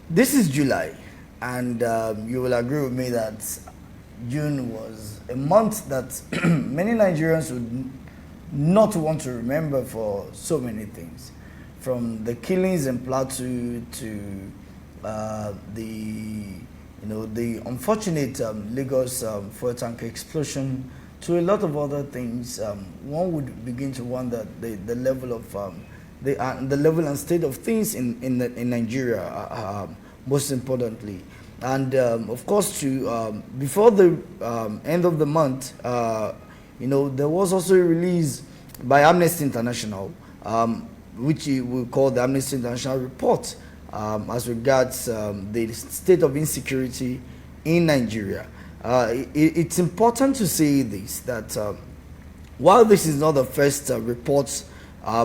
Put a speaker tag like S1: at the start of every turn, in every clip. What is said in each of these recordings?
S1: This is July, and you will agree with me that June was a month that many Nigerians would not want to remember for so many things, from the killings in Plateau to the unfortunate Lagos fuel tanker explosion, to a lot of other things. One would begin to wonder the level of the level and state of things in Nigeria, most importantly. And of course, before the end of the month, there was also a release by Amnesty International, which we call the Amnesty International report, as regards the state of insecurity in Nigeria. It's important to say this, that while this is not the first report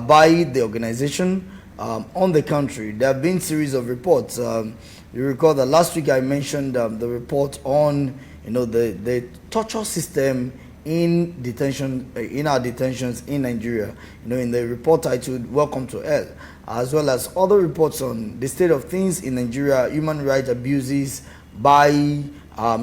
S1: by the organization on the country, there have been series of reports. You recall that last week I mentioned the report on the torture system in detention, in our detentions in Nigeria, in the report titled Welcome to Hell, as well as other reports on the state of things in Nigeria, human rights abuses by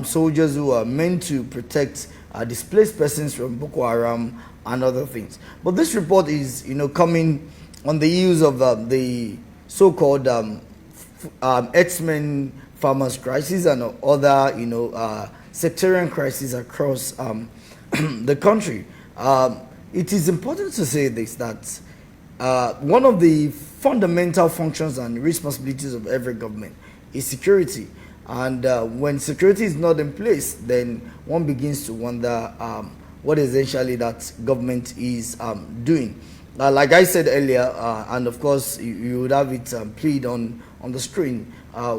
S1: soldiers who are meant to protect displaced persons from Boko Haram and other things. But this report is coming on the heels of the so-called herdsmen farmers crisis and other sectarian crises across the country. It is important to say this, that one of the fundamental functions and responsibilities of every government is security. And when security is not in place, then one begins to wonder what essentially that government is doing. Like I said earlier, and of course you would have it played on the screen,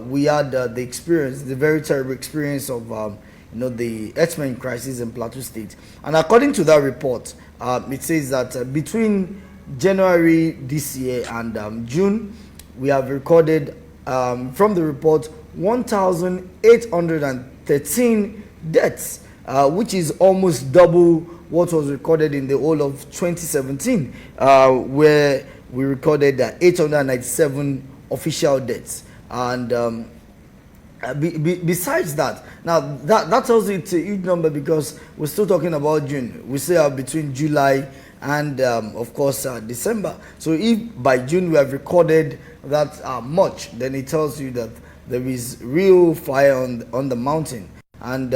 S1: we had the very terrible experience of the herdsmen crisis in Plateau State. And according to that report, it says that between January this year and June, we have recorded from the report 1,813 deaths, which is almost double what was recorded in the whole of 2017, where we recorded 897 official deaths. And besides that, now that tells you it's a huge number, because we're still talking about June. We still have between July and of course December. So if by June we have recorded that much, then it tells you that there is real fire on the mountain. And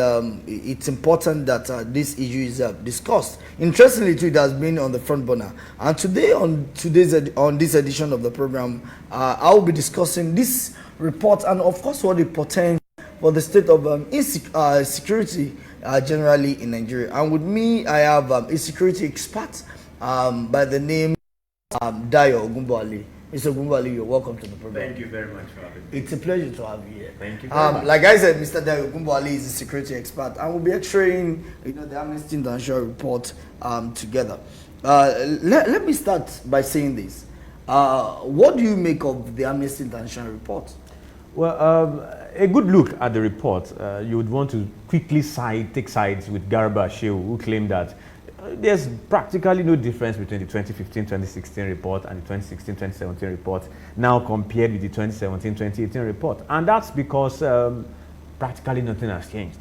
S1: it's important that this issue is discussed. Interestingly too, it has been on the front burner. And today, on this edition of the program, I will be discussing this report and of course what it portends for the state of security generally in Nigeria. And with me, I have a security expert by the name Dayo Ogunbowale. Mr. Ogunbowale, you're welcome to the program.
S2: Thank you very much for having me.
S1: It's a pleasure to have you here.
S2: Thank you very much.
S1: Like I said, Mr. Dayo Ogunbowale is a security expert, and we'll be x-raying the Amnesty International report together. Let me start by saying this. What do you make of the Amnesty International report?
S2: Well, a good look at the report, you would want to quickly take sides with Garba Shehu, who claimed that there's practically no difference between the 2015-2016 report and the 2016-2017 report now compared with the 2017-2018 report. And that's because practically nothing has changed,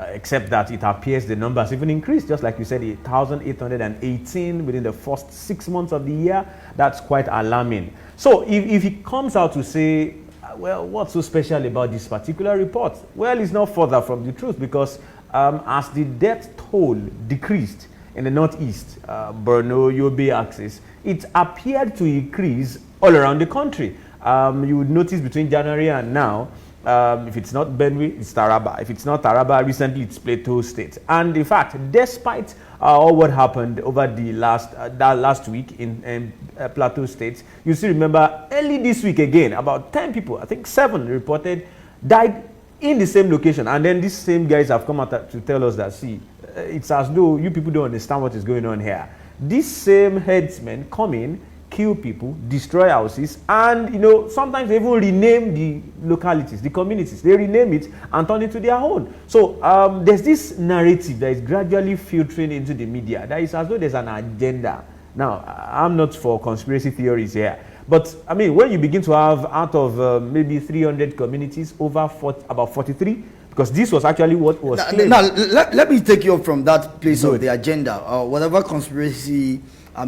S2: except that it appears the numbers even increased, just like you said, 1,818 within the first 6 months of the year. That's quite alarming. So if he comes out to say, well, what's so special about this particular report? Well, it's not further from the truth, because as the death toll decreased in the northeast, Borno, Yobe axis, it appeared to increase all around the country. You would notice between January and now, if it's not Benue, it's Taraba. If it's not Taraba, recently it's Plateau State. And in fact, despite all what happened over the last week in Plateau State, you still remember early this week again, about 10 people, I think 7 reported, died in the same location. And then these same guys have come out to tell us that, see, it's as though you people don't understand what is going on here. These same headsmen come in, kill people, destroy houses, and sometimes they even rename the localities, the communities. They rename it and turn it to their own. So there's this narrative that is gradually filtering into the media that is as though there's an agenda. Now, I'm not for conspiracy theories here, But I mean, when you begin to have out of maybe 300 communities, about 43, because this was actually what was claimed.
S1: Now, let me take you up from that place of the agenda, or whatever conspiracy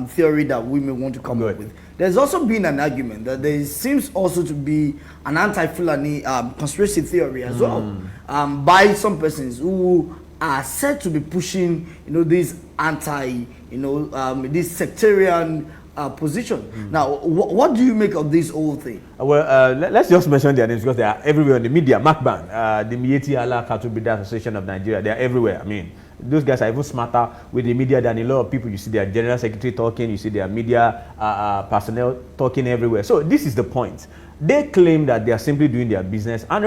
S1: theory that we may want to come up with. There's also been an argument that there seems also to be an anti-Fulani conspiracy theory as well, by some persons who are said to be pushing, this this sectarian position. Now, what do you make of this whole thing?
S2: Well, let's just mention their names because they are everywhere in the media. Macban, the Mieti Allah Cattle Breeders Association of Nigeria, they are everywhere. I mean, those guys are even smarter with the media than a lot of people. You see their general secretary talking, you see their media personnel talking everywhere. So this is the point. They claim that they are simply doing their business, and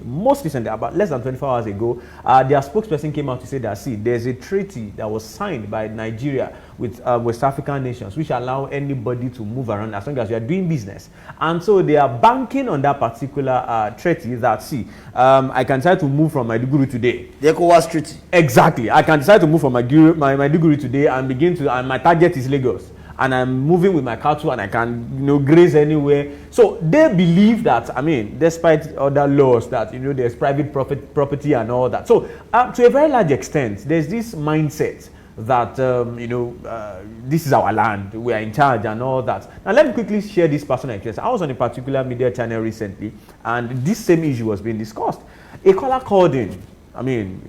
S2: most recently, about less than 24 hours ago, their spokesperson came out to say that, see, there's a treaty that was signed by Nigeria with West African nations, which allow anybody to move around as long as you are doing business. And so they are banking on that particular treaty that, see, I can decide to move from Maiduguri today.
S1: The ECOWAS treaty.
S2: Exactly. I can decide to move from Maiduguri today and and my target is Lagos. And I'm moving with my cattle and I can, graze anywhere. So they believe that, I mean, despite other laws that, there's private property and all that. So to a very large extent, there's this mindset that, this is our land, we are in charge and all that. Now, let me quickly share this personal experience. I was on a particular media channel recently, and this same issue was being discussed. A caller called in. I mean,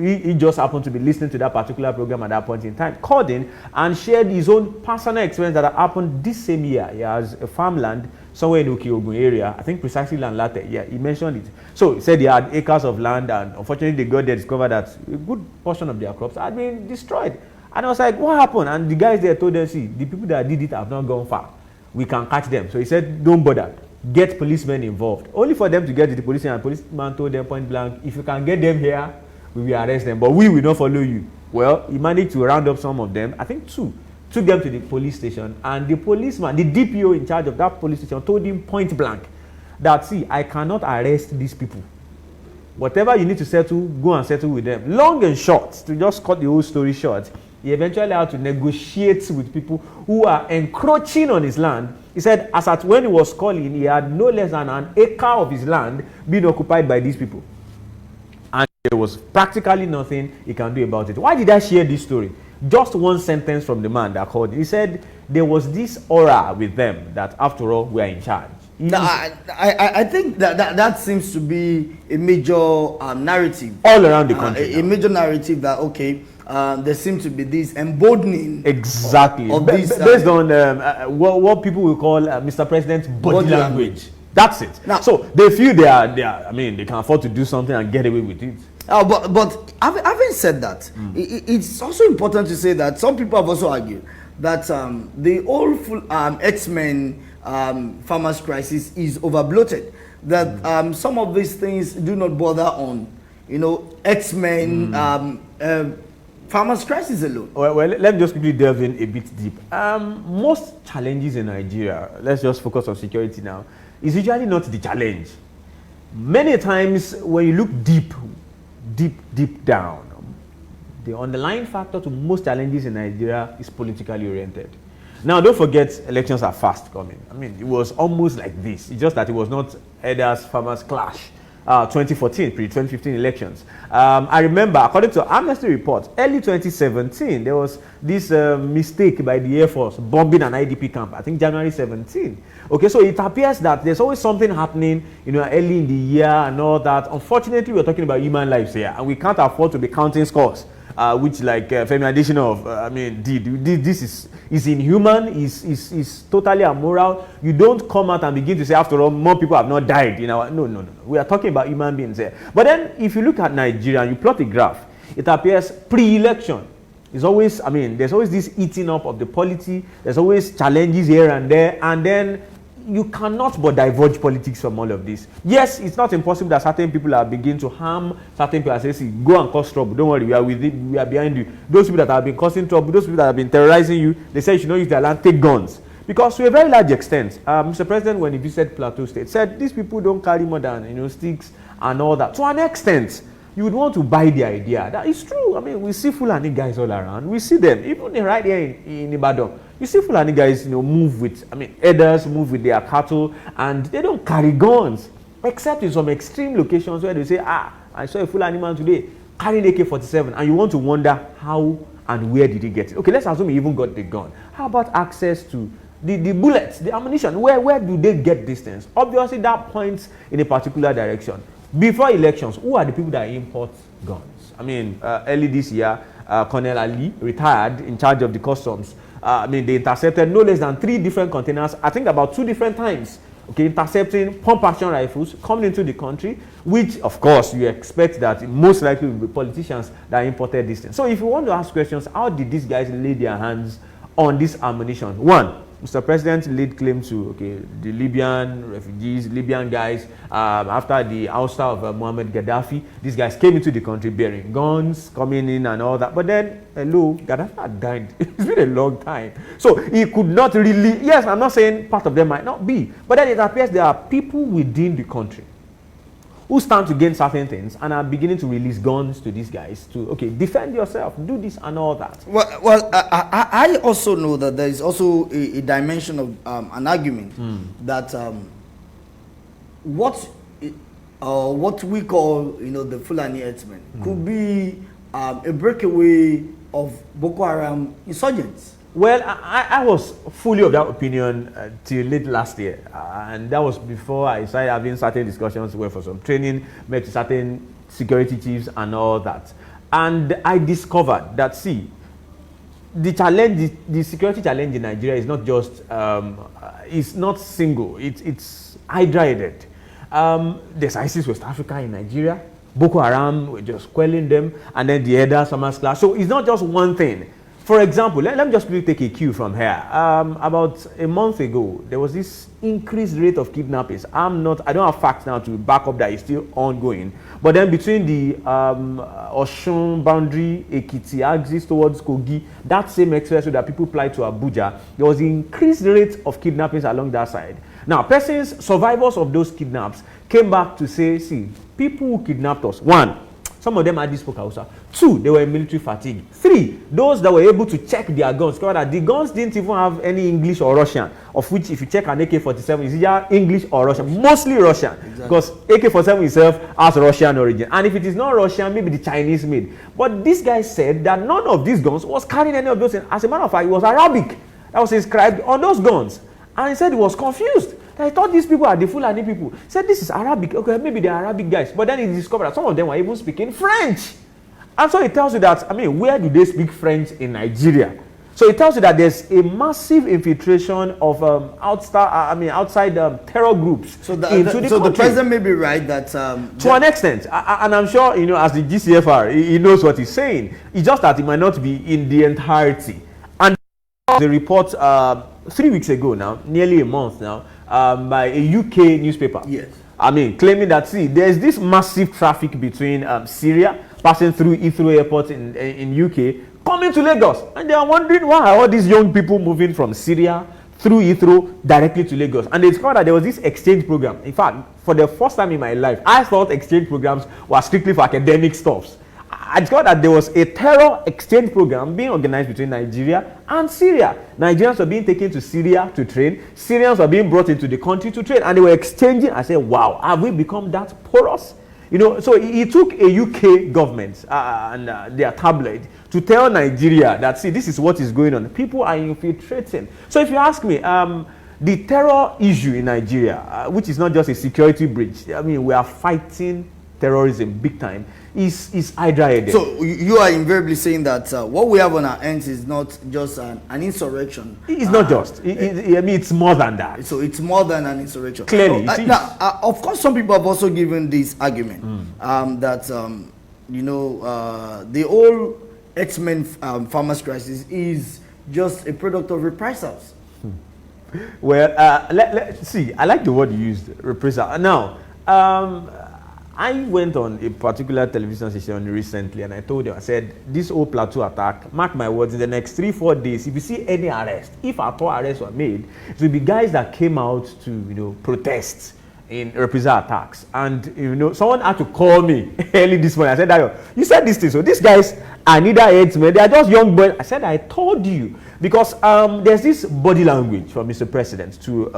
S2: he just happened to be listening to that particular program at that point in time, called in and shared his own personal experience that happened this same year. He has a farmland somewhere in Okiogun area, I think precisely Lanlate. Yeah, he mentioned it. So he said he had acres of land, and unfortunately they got there, discovered that a good portion of their crops had been destroyed. And I was like, what happened? And the guys there told them, see, the people that did it have not gone far. We can catch them. So he said, don't bother. Get policemen involved. Only for them to get to the police, and the policeman told them point blank, if you can get them here, we will arrest them, but we will not follow you. Well, he managed to round up some of them, I think 2, took them to the police station, and the policeman, the DPO in charge of that police station, told him point blank that, see, I cannot arrest these people. Whatever you need to settle, go and settle with them. Long and short, to just cut the whole story short, he eventually had to negotiate with people who are encroaching on his land. He said, as at when he was calling, he had no less than an acre of his land being occupied by these people. And there was practically nothing he can do about it. Why did I share this story? Just one sentence from the man that called. He said, there was this aura with them that, after all, we are in charge.
S1: I think that seems to be a major narrative.
S2: All around the country.
S1: A major narrative that, okay, there seems to be this emboldening.
S2: Exactly.
S1: Of this,
S2: based on what people will call Mr. President's body language. That's it. Now, so they feel they can afford to do something and get away with it.
S1: But having said that, it's also important to say that some people have also argued that the whole X-Men farmers crisis is overbloated. That some of these things do not bother on, X-Men farmers crisis alone.
S2: Well, let me just quickly delve in a bit deep. Most challenges in Nigeria, let's just focus on security now, is usually not the challenge. Many times when you look deep down, the underlying factor to most challenges in Nigeria is politically oriented. Now, don't forget, elections are fast coming. I mean, it was almost like this. It's just that it was not Elders Farmers Clash. 2014, pre-2015 elections. I remember, according to Amnesty report, early 2017, there was this mistake by the Air Force bombing an IDP camp, I think January 17. Okay, so it appears that there's always something happening, early in the year and all that. Unfortunately, we're talking about human lives here, and we can't afford to be counting scores. Which, like Femi Adesina did. This is inhuman, is totally immoral. You don't come out and begin to say, after all, more people have not died. No. We are talking about human beings here. But then, if you look at Nigeria and you plot a graph, it appears pre-election. There's always this eating up of the polity. There's always challenges here and there, and then you cannot but diverge politics from all of this. Yes, it's not impossible that certain people are beginning to harm certain people and say, go and cause trouble. Don't worry, we are with it, we are behind you. Those people that have been causing trouble, those people that have been terrorizing you, they say you should not use their land, take guns. Because to a very large extent, Mr. President, when he visited Plateau State, said these people don't carry more than sticks and all that. To an extent, you would want to buy the idea. That is true. I mean, we see Fulani guys all around. We see them, even right here in Ibadan. You see Fulani guys, move with, herders move with their cattle, and they don't carry guns, except in some extreme locations where they say, I saw a Fulani man today carrying AK-47, and you want to wonder how and where did he get it. Okay, let's assume he even got the gun. How about access to the bullets, the ammunition? Where do they get these things? Obviously, that points in a particular direction. Before elections, who are the people that import guns? Early this year, Colonel Ali, retired, in charge of the customs. They intercepted no less than 3 different containers, I think about 2 different times, okay, intercepting pump-action rifles coming into the country, which, of course, you expect that most likely will be politicians that imported these things. So if you want to ask questions, how did these guys lay their hands on this ammunition? One, Mr. President laid claim to the Libyan refugees, Libyan guys, after the ouster of Muammar Gaddafi. These guys came into the country bearing guns, coming in and all that. But then, Gaddafi had died. It's been a long time. So he could not really, yes, I'm not saying part of them might not be, but then it appears there are people within the country who stand to gain certain things and are beginning to release guns to these guys to, defend yourself, do this and all that.
S1: Well, I also know that there is also a dimension of an argument that what we call, the Fulani herdsmen could be a breakaway of Boko Haram insurgents.
S2: Well, I was fully of that opinion till late last year, and that was before I started having certain discussions where for some training, met certain security chiefs and all that. And I discovered that, the challenge, the security challenge in Nigeria is not just, it's not single, it's hydra-headed. There's ISIS West Africa in Nigeria, Boko Haram, we're just quelling them, and then the other Summers class. So it's not just one thing. For example, let me just take a cue from here. About a month ago, there was this increased rate of kidnappings. I don't have facts now to back up that it's still ongoing. But then between the Osun boundary, Ekiti axis towards Kogi, that same expressway that people fly to Abuja, there was increased rate of kidnappings along that side. Now, survivors of those kidnaps came back to say, people who kidnapped us, 1, some of them had this Hausa. 2, they were in military fatigue. 3, those that were able to check their guns, the guns didn't even have any English or Russian, of which if you check an AK-47, it's either English or Russian, mostly Russian, because AK-47 itself has Russian origin. And if it is not Russian, maybe the Chinese made. But this guy said that none of these guns was carrying any of those things. As a matter of fact, it was Arabic that was inscribed on those guns. And he said he was confused. I thought these people are the Fulani people. He said this is Arabic. Okay, maybe they're Arabic guys. But then he discovered that some of them were even speaking French. And so it tells you that, where do they speak French in Nigeria? So it tells you that there's a massive infiltration of outside terror groups into the country.
S1: So the president may be right that
S2: to an extent, and I'm sure as the GCFR, he knows what he's saying. It's just that it might not be in the entirety. And the report 3 weeks ago now, nearly a month now, by a UK newspaper.
S1: Yes.
S2: Claiming that there's this massive traffic between Syria passing through Heathrow Airport in UK coming to Lagos, and they are wondering why are all these young people moving from Syria through Heathrow directly to Lagos. And they discovered that there was this exchange program. In fact, for the first time in my life, I thought exchange programs were strictly for academic stuffs. I discovered that there was a terror exchange program being organized between Nigeria and Syria. Nigerians were being taken to Syria to train. Syrians were being brought into the country to train. And they were exchanging. I said, wow, have we become that porous? So he took a UK government and their tabloid to tell Nigeria that, this is what is going on. People are infiltrating. So if you ask me, the terror issue in Nigeria, which is not just a security breach, we are fighting terrorism big time, is hydra-headed.
S1: So you are invariably saying that what we have on our hands is not just an insurrection.
S2: It's not just. It's more than that.
S1: So it's more than an insurrection.
S2: Clearly,
S1: now, of course, some people have also given this argument that the whole X-Men farmers crisis is just a product of reprisals.
S2: Well, I like the word you used, reprisal. Now, I went on a particular television station recently and I told them, I said, this whole plateau attack, mark my words, in the next 3-4 days, if you see any arrest, if at all arrests were made, it will be guys that came out to, protest in reprisal attacks. And you know, someone had to call me early this morning. I said, Dayo, you said this thing. So these guys are neither headsmen, they are just young boys. I said, I told you. Because there's this body language from Mr. President to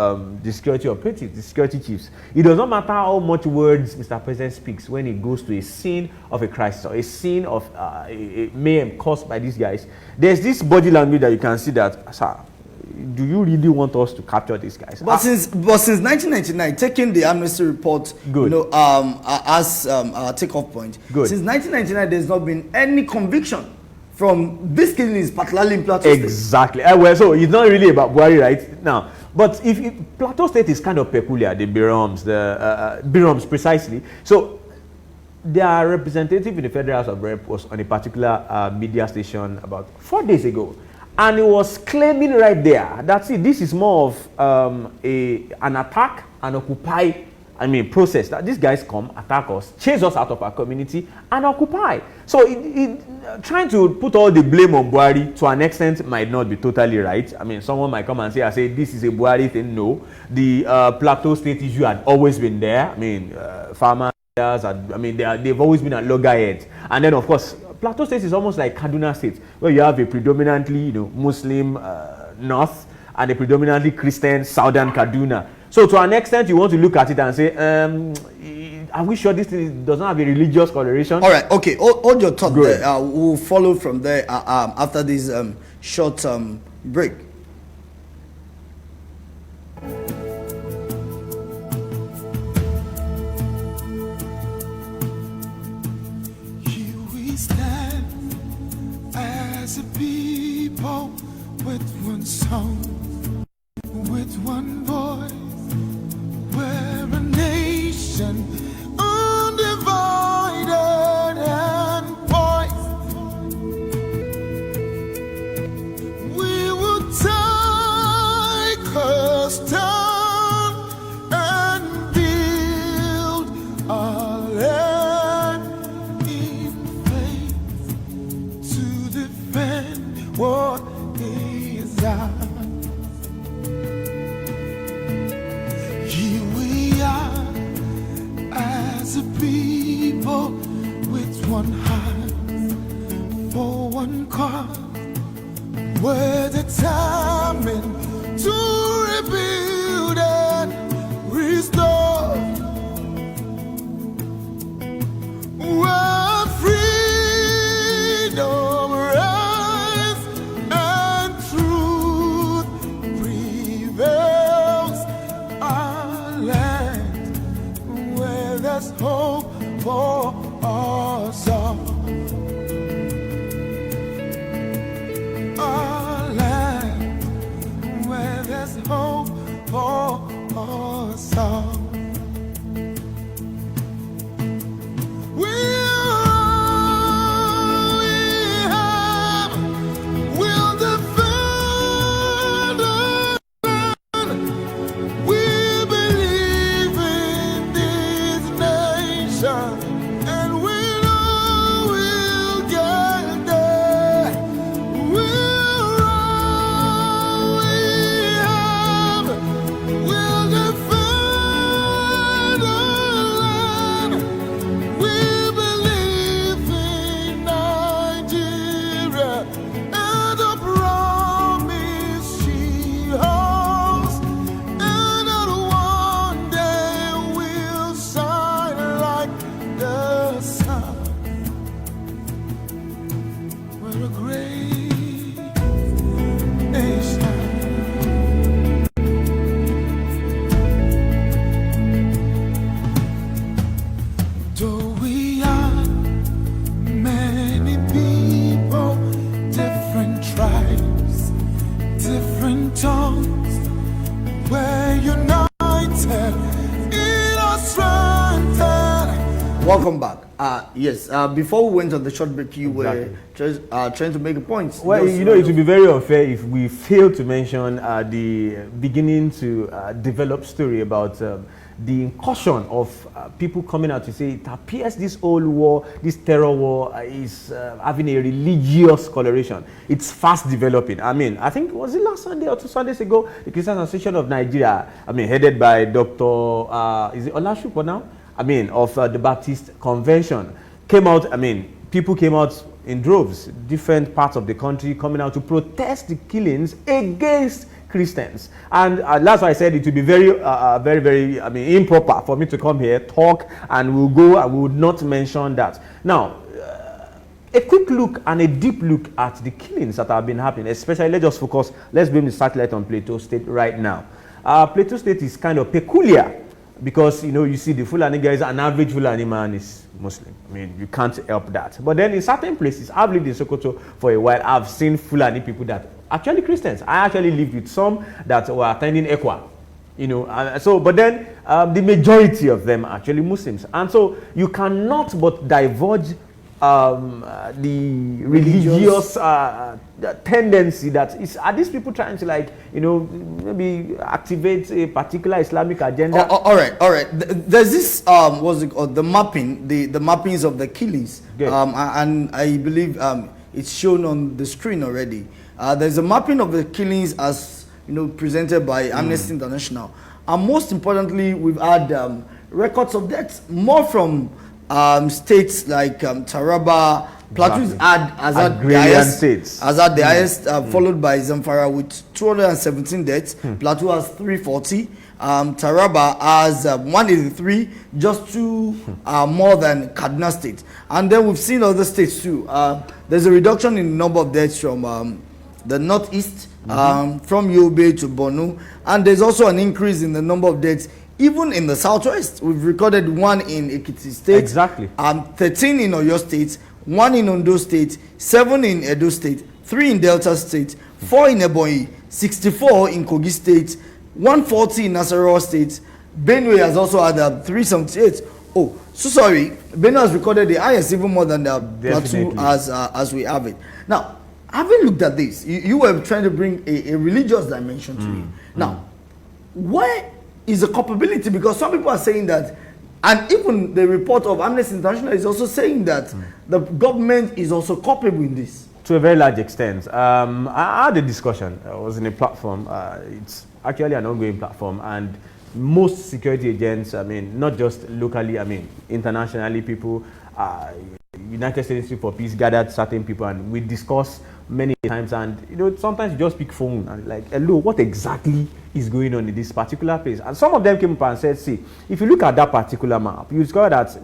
S2: the security operatives, the security chiefs. It does not matter how much words Mr. President speaks when it goes to a scene of a crisis or a scene of a mayhem caused by these guys. There's this body language that you can see that, sir, do you really want us to capture these guys?
S1: But since 1999, taking the amnesty report,
S2: good.
S1: You know, as our takeoff point,
S2: good.
S1: Since 1999, there's not been any conviction from these killings, particularly in Plateau State.
S2: Exactly. Well, so it's not really about Buhari right now. But if Plateau State is kind of peculiar, the Biroms precisely. So their representative in the Federal House of Rep was on a particular media station about 4 days ago. And he was claiming right there that, see, this is more of an attack and occupy, process. That these guys come, attack us, chase us out of our community, and occupy. So trying to put all the blame on Buhari to an extent might not be totally right. I mean, someone might come and say, this is a Buhari thing. No. The Plateau State issue had always been there. I mean, farmers, they've always been at loggerheads. And then, of course, Plateau State is almost like Kaduna State, where you have a predominantly, Muslim north and a predominantly Christian southern Kaduna. So to an extent, you want to look at it and say, are we sure this thing does not have a religious coloration?
S1: All right, okay, hold your thought there. We'll follow from there after this short break.
S3: Here we stand as a people with one song, with one voice. We're a nation undivided and poised. We will take a stand and build our land in faith to defend what is ours. Here we are as a people with one heart for one cause. We're determined to rebuild and restore. Where freedom reigns and truth prevails. Our land where there's hope for us all. Our land where there's hope for us all. We'll defend our land. We believe in this nation, and we know we'll get there. We'll defend our land. We believe in Nigeria and the promise she holds, and that one day we'll shine like the sun. We're a great nation. Though we are many people, different tribes, different tongues, we're united in our strength.
S1: Welcome back. Yes, before we went on the short break, you
S2: Exactly.
S1: were trying to make a point.
S2: Well,
S1: Just,
S2: it would be very unfair if we fail to mention the beginning to develop story about the incursion of people coming out to say it appears this whole war, this terror war is having a religious coloration. It's fast developing. I mean, I think, was it last Sunday or 2 Sundays ago, the Christian Association of Nigeria, I mean, headed by Dr. Is it Olashupo now? I mean, of the Baptist Convention, came out, I mean, people came out in droves, different parts of the country coming out to protest the killings against Christians. And that's why I said it would be very, very, I mean, improper for me to come here, talk, and we'll go, and we would not mention that. Now, a quick look and a deep look at the killings that have been happening, especially, let's just focus, let's bring the satellite on Plateau State right now. Plateau State is kind of peculiar because, you know, you see the Fulani guys, an average Fulani man is Muslim. I mean, you can't help that. But then in certain places, I've lived in Sokoto for a while, I've seen Fulani people that actually Christians. I actually lived with some that were attending Ekwa, you know. But then the majority of them are actually Muslims, and so you cannot but divulge the religious tendency that is. Are these people trying to, like, you know, maybe activate a particular Islamic agenda?
S1: All right. There's this what's it called? The mapping, the mappings of the killings, and I believe it's shown on the screen already. There's a mapping of the killings as, you know, presented by Amnesty International, and most importantly, we've had records of deaths more from states like Taraba. Plateau has had the highest, followed by Zamfara with 217 deaths. Plateau has 340. Taraba has 183, just two more than Kaduna State. And then we've seen other states too. There's a reduction in the number of deaths from the northeast, from Yobe to Borno, and there's also an increase in the number of deaths even in the southwest. We've recorded 1 in Ekiti State,
S2: exactly,
S1: 13 in Oyo State, 1 in Ondo State, 7 in Edo State, 3 in Delta State, 4 in Ebonyi, 64 in Kogi State, 140 in Nasarawa State. Benue has also had 378. Oh, so sorry, Benue has recorded the highest, even more than the Plateau as we have it. Now, having looked at this, you were trying to bring a religious dimension to it. Now, where is the culpability? Because some people are saying that, and even the report of Amnesty International is also saying that the government is also culpable in this.
S2: To a very large extent. I had a discussion. I was in a platform. It's actually an ongoing platform, and most security agents, I mean, not just locally, I mean, internationally, people, United States Institute for Peace gathered certain people, and we discussed many times, and, you know, sometimes you just pick phone and like, hello, what exactly is going on in this particular place? And some of them came up and said, see, if you look at that particular map, you discover that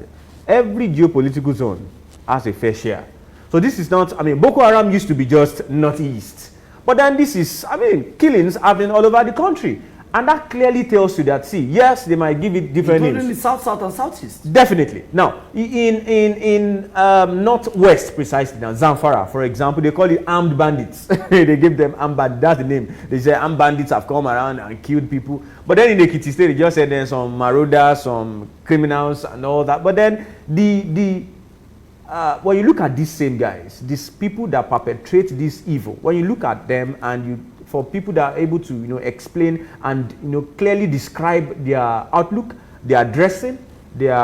S2: every geopolitical zone has a fair share. So this is not, I mean, Boko Haram used to be just northeast, but then this is, I mean, killings happening all over the country. And that clearly tells you that, see, yes, they might give it different names.
S1: Including the south, south, and southeast.
S2: Definitely. Now, in northwest, precisely, now, Zamfara, for example, they call it armed bandits. They give them armed bandits. That's the name. They say armed bandits have come around and killed people. But then in Ekiti State, they just said there's some marauders, some criminals, and all that. But then when you look at these same guys, these people that perpetrate this evil, when you look at them and for people that are able to, you know, explain and, you know, clearly describe their outlook, their dressing, their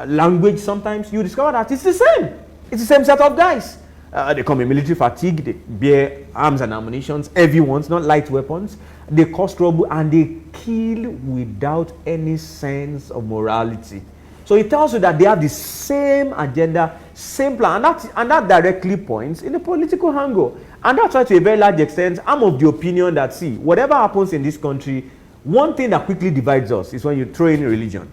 S2: language, sometimes you discover that it's the same. It's the same set of guys. They come in military fatigue, they bear arms and ammunition, heavy ones, not light weapons. They cause trouble and they kill without any sense of morality. So it tells you that they have the same agenda, same plan, and that directly points in the political angle. And that's why, to a very large extent, I'm of the opinion that, see, whatever happens in this country, one thing that quickly divides us is when you throw in religion.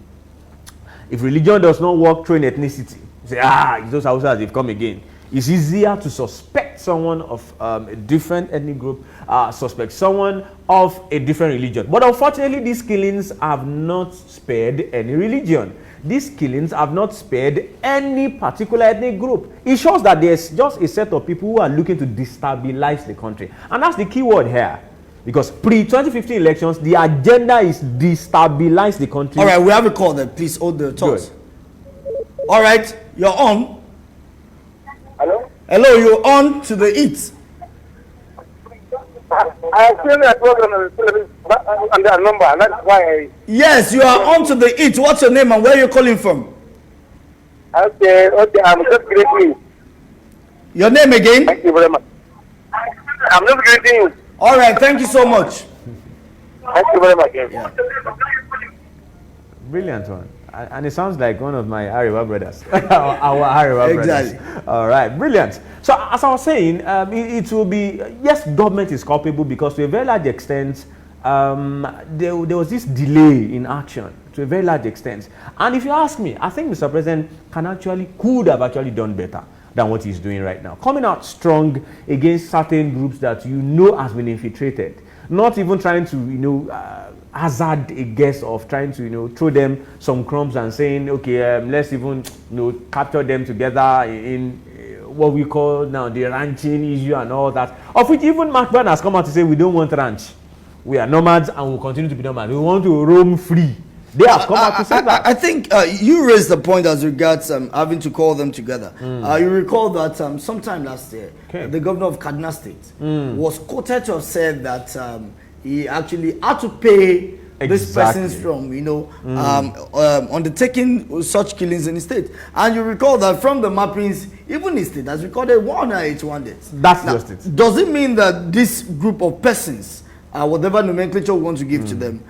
S2: If religion does not work, throw in ethnicity. You say, it's those Hausas, they've come again. It's easier to suspect someone of a different ethnic group, suspect someone of a different religion. But unfortunately, these killings have not spared any religion. These killings have not spared any particular ethnic group. It shows that there's just a set of people who are looking to destabilize the country. And that's the key word here. Because pre-2015 elections, the agenda is destabilize the country.
S1: All right, we have a call there. Please hold the thoughts. All right, you're on.
S4: Hello?
S1: Hello, you're on to the Eat.
S4: I feel that program on the number, and that's why
S1: Yes, you are on to the it. What's your name and where are you calling from?
S4: okay, I'm just greeting you.
S1: Your name again?
S4: Thank you very much. I'm just greeting you.
S1: All right, thank you so much.
S4: Thank you very much.
S1: Yeah.
S2: Brilliant one. And it sounds like one of my Ariwa brothers. Our Ariwa
S1: Exactly.
S2: brothers. All right, brilliant. So as I was saying, it will be, yes, government is culpable because to a very large extent, there was this delay in action to a very large extent. And if you ask me, I think Mr. President could have actually done better than what he's doing right now. Coming out strong against certain groups that you know has been infiltrated. Not even trying to, hazard a guess of trying to, throw them some crumbs and saying, okay, let's even, capture them together in what we call now the ranching issue and all that. Of which even Mark Brown has come out to say we don't want ranch. We are nomads and we'll continue to be nomads. We want to roam free. They have come out to say that.
S1: I think you raised the point as regards having to call them together. You recall that sometime last year, the governor of Kaduna State was quoted to have said that he actually had to pay these persons from, undertaking such killings in the state. And you recall that from the mappings, even the state has recorded 181 deaths.
S2: That's just it.
S1: Does it mean that this group of persons, whatever nomenclature we want to give to them,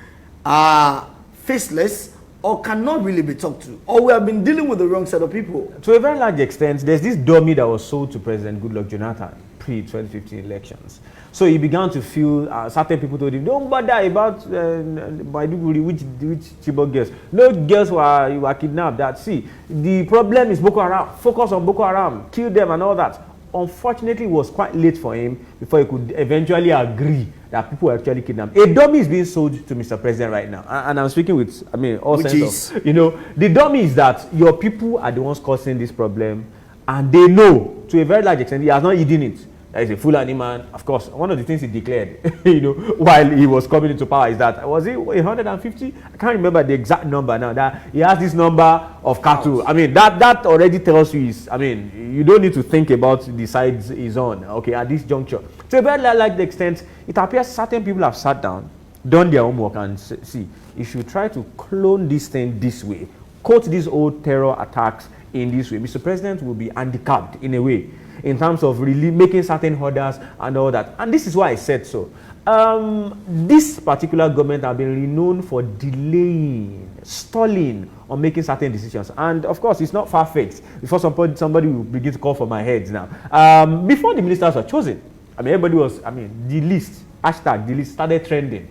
S1: are faceless or cannot really be talked to, or we have been dealing with the wrong set of people?
S2: To a very large extent, there's this dummy that was sold to President Goodluck Jonathan pre-2015 elections. So he began to feel, certain people told him, don't bother about which Chibok girls. No girls were kidnapped. That, see, the problem is Boko Haram. Focus on Boko Haram, kill them and all that. Unfortunately, it was quite late for him before he could eventually agree that people were actually kidnapped. A dummy is being sold to Mr. President right now. And I'm speaking with, all sense of, the dummy is that your people are the ones causing this problem, and they know, to a very large extent, he has not hidden it. That is a Fulani man. Of course, one of the things he declared, while he was coming into power is that, was it 150? I can't remember the exact number now, that he has this number of cattle. That already tells you, you don't need to think about the sides he's on, okay, at this juncture. To a very large extent, it appears certain people have sat down, done their homework and see, if you try to clone this thing this way, quote these old terror attacks in this way, Mr. President will be handicapped in a way, in terms of really making certain orders and all that. And this is why I said so. This particular government have been renowned for delaying, stalling on making certain decisions. And of course, it's not far-fetched. Before somebody will begin to call for my heads now. Before the ministers were chosen, everybody was, the list, hashtag, the list started trending.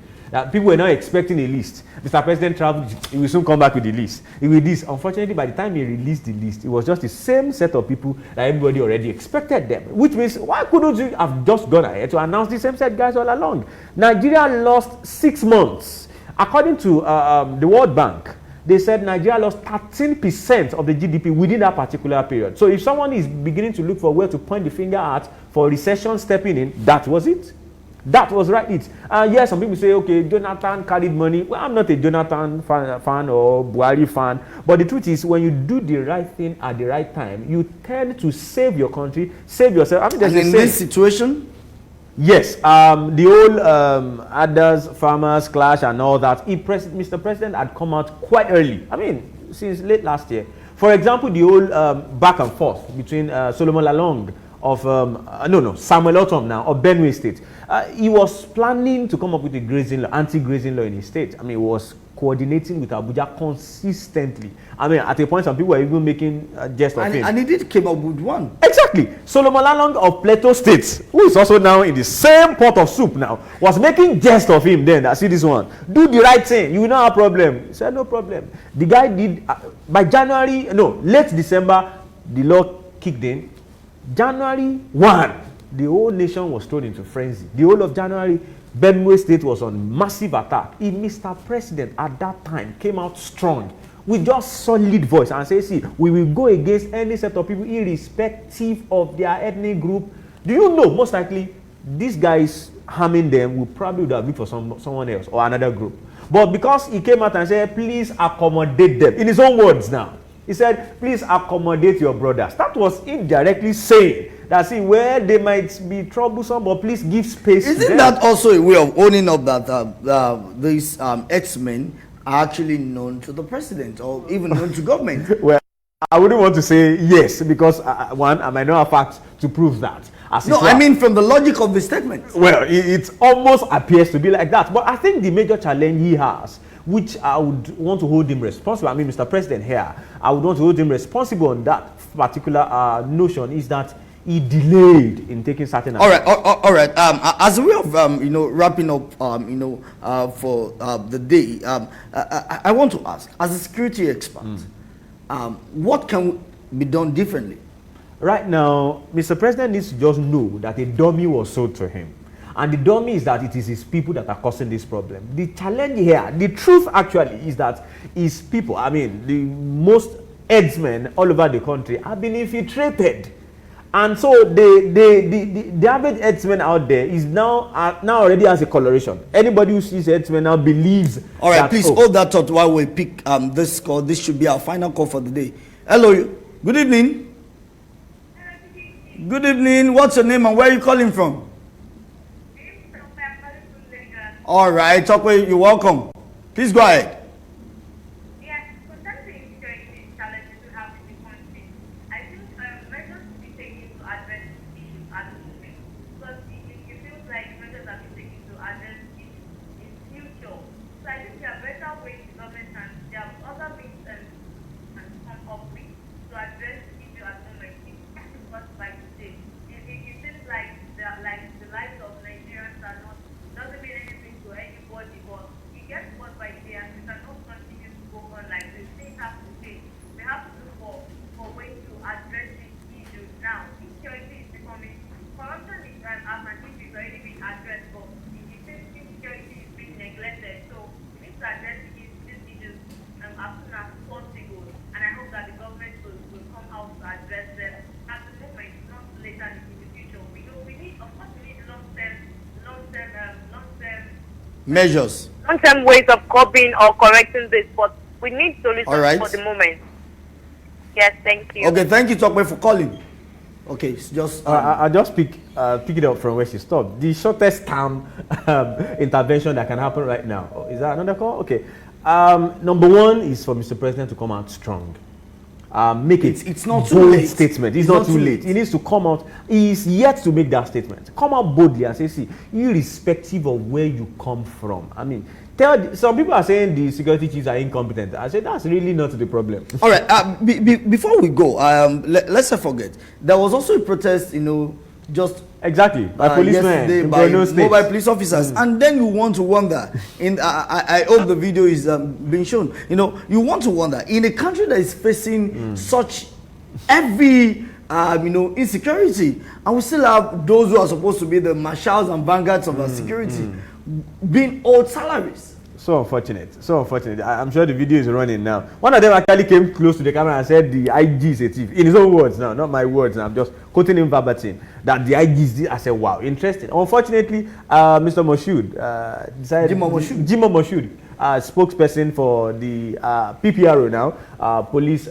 S2: People were not expecting a list. Mr. President traveled, he will soon come back with the list. With this, unfortunately, by the time he released the list, it was just the same set of people that everybody already expected them. Which means, why couldn't you have just gone ahead to announce the same set guys all along? Nigeria lost 6 months. According to the World Bank, they said Nigeria lost 13% of the GDP within that particular period. So if someone is beginning to look for where to point the finger at for recession stepping in, that was it. That was right. Yes, some people say, okay, Jonathan carried money. Well, I'm not a Jonathan fan or Buhari fan. But the truth is, when you do the right thing at the right time, you tend to save your country, save yourself.
S1: And in this situation?
S2: Yes. The old others, farmers clash and all that. Mr. President had come out quite early. Since late last year. For example, the old back and forth between Solomon Lalong of Samuel Otom now of Benue State. He was planning to come up with a anti-grazing law in his state. He was coordinating with Abuja consistently. At a point, some people were even making jest of him.
S1: And he did come up with one.
S2: Exactly. Solomon Lalong of Plateau State, who is also now in the same pot of soup now, was making jest of him then. See this one. Do the right thing. You will not have a problem. He said, no problem. The guy did, by late December, the law kicked in. January 1, the whole nation was thrown into frenzy. The whole of January, Benue State was on massive attack. Mr. President at that time came out strong with just solid voice and said, see, we will go against any set of people irrespective of their ethnic group. Do you know, most likely, these guys harming them will probably would have been for someone else or another group. But because he came out and said, please accommodate them, in his own words now, he said, please accommodate your brothers. That was indirectly saying that see where they might be troublesome, but please give space to them.
S1: Isn't that also a way of owning up that these X-men are actually known to the president or even known to government?
S2: Well, I wouldn't want to say yes, because one, I might not have facts to prove that.
S1: No, I mean from the logic of the statement.
S2: Well, it almost appears to be like that. But I think the major challenge he has, which I would want to hold him responsible, I mean, Mr. President here, I would want to hold him responsible on that particular notion, is that he delayed in taking certain
S1: actions. All right. As a way of wrapping up for the day, I want to ask, as a security expert, what can be done differently?
S2: Right now, Mr. President needs to just know that a dummy was sold to him. And the dummy is that it is his people that are causing this problem. The challenge here, the truth actually, is that his people, I mean, the most headsmen all over the country have been infiltrated. And so the average headsman out there is now already has a coloration. Anybody who sees headsmen now believes.
S1: All right, please hold that thought while we pick this call. This should be our final call for the day. Hello, good evening. Good evening. What's your name and where are you calling from? All right, Tokwe, you're welcome. Please go ahead. Measures.
S5: Long-term ways of coping or correcting this, but we need solutions for the moment. Yes, thank you.
S1: Okay, thank you, Tokwe, for calling. Okay, it's just
S2: I'll just pick it up from where she stopped. The shortest term intervention that can happen right now. Oh, is that another call? Okay. Number one is for Mr. President to come out strong. Make
S1: it's not too late.
S2: Statement. It's not too late. He needs to come out. He is yet to make that statement. Come out boldly and say, see, irrespective of where you come from. I mean, some people are saying the security chiefs are incompetent. I said that's really not the problem.
S1: All right. Before we go, let's not forget there was also a protest. Just
S2: exactly by policemen,
S1: by mobile police officers, and then you want to wonder. I hope the video is being shown. You want to wonder in a country that is facing such heavy, insecurity, and we still have those who are supposed to be the marshals and vanguards of our security being owed salaries.
S2: So unfortunate. So unfortunate. I'm sure the video is running now. One of them actually came close to the camera and said the IG is a thief. In his own words now, not my words now. I'm just quoting him verbatim. That the IG is this. I said, wow, interesting. Unfortunately, Mr. Moshood decided... Jimo Moshood, spokesperson for the PPRO now, police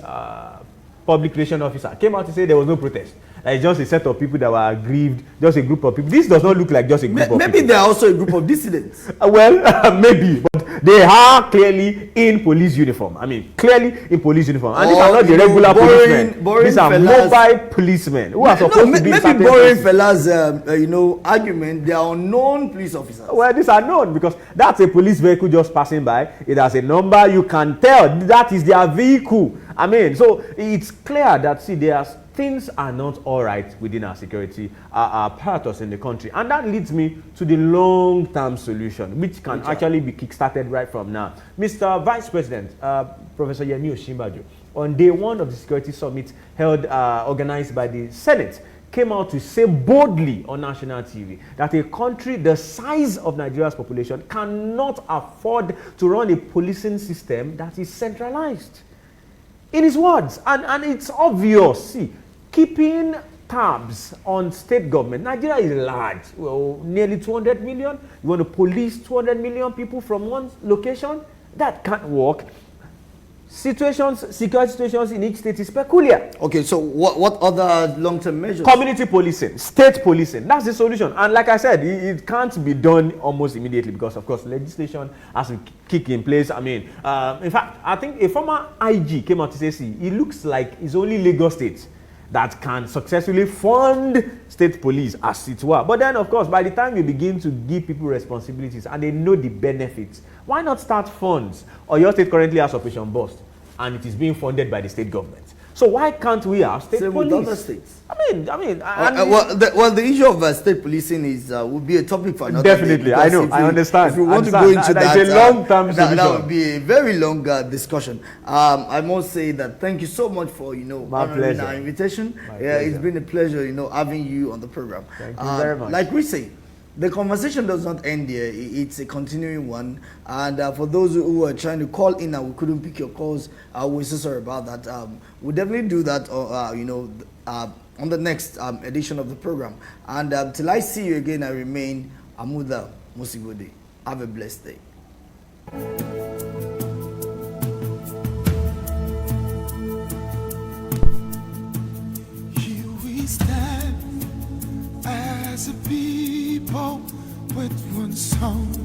S2: public relations officer, came out to say there was no protest. It's just a set of people that were aggrieved, just a group of people. This does not look like just a group of people.
S1: Maybe they are also a group of dissidents.
S2: Maybe, but they are clearly in police uniform. I mean, clearly in police uniform. And these are not the regular policemen. These are mobile policemen who are supposed to be...
S1: Maybe boring fellas, argument, they are unknown police officers.
S2: Well, these are known because that's a police vehicle just passing by. It has a number. You can tell that is their vehicle. I mean, so it's clear that, see, things are not all right within our security apparatus in the country. And that leads me to the long-term solution, which can actually be kick-started right from now. Mr. Vice President, Professor Yemi Osinbajo, on day one of the Security Summit held, organized by the Senate, came out to say boldly on national TV that a country the size of Nigeria's population cannot afford to run a policing system that is centralized. In his words, and it's obvious, see, keeping tabs on state government. Nigeria is large, nearly 200 million. You want to police 200 million people from one location? That can't work. security situations in each state is peculiar.
S1: Okay, so what other long-term measures?
S2: Community policing, state policing, that's the solution. And like I said, it can't be done almost immediately because, of course, legislation has to kick in place. I mean, in fact, I think a former IG came out to say, see, it looks like it's only Lagos State that can successfully fund state police, as it were. But then, of course, by the time you begin to give people responsibilities and they know the benefits, why not start funds? Or your state currently has Operation Bust, and it is being funded by the state government. So why can't we have state police?
S1: With other states.
S2: Well,
S1: the issue of state policing is would be a topic for another
S2: definitely.
S1: day.
S2: I know. I understand.
S1: If we want to go into that,
S2: it's a long-term solution.
S1: That would be a very long discussion. I must say that thank you so much for honoring our invitation. It's been a pleasure having you on the program.
S2: Thank you very much.
S1: Like we say, the conversation does not end here. It's a continuing one. And for those who are trying to call in and we couldn't pick your calls, we're so sorry about that. We'll definitely do that, on the next edition of the program. And till I see you again, I remain Amuda Musigode. Have a blessed day.
S3: Here we stand as a people with one song.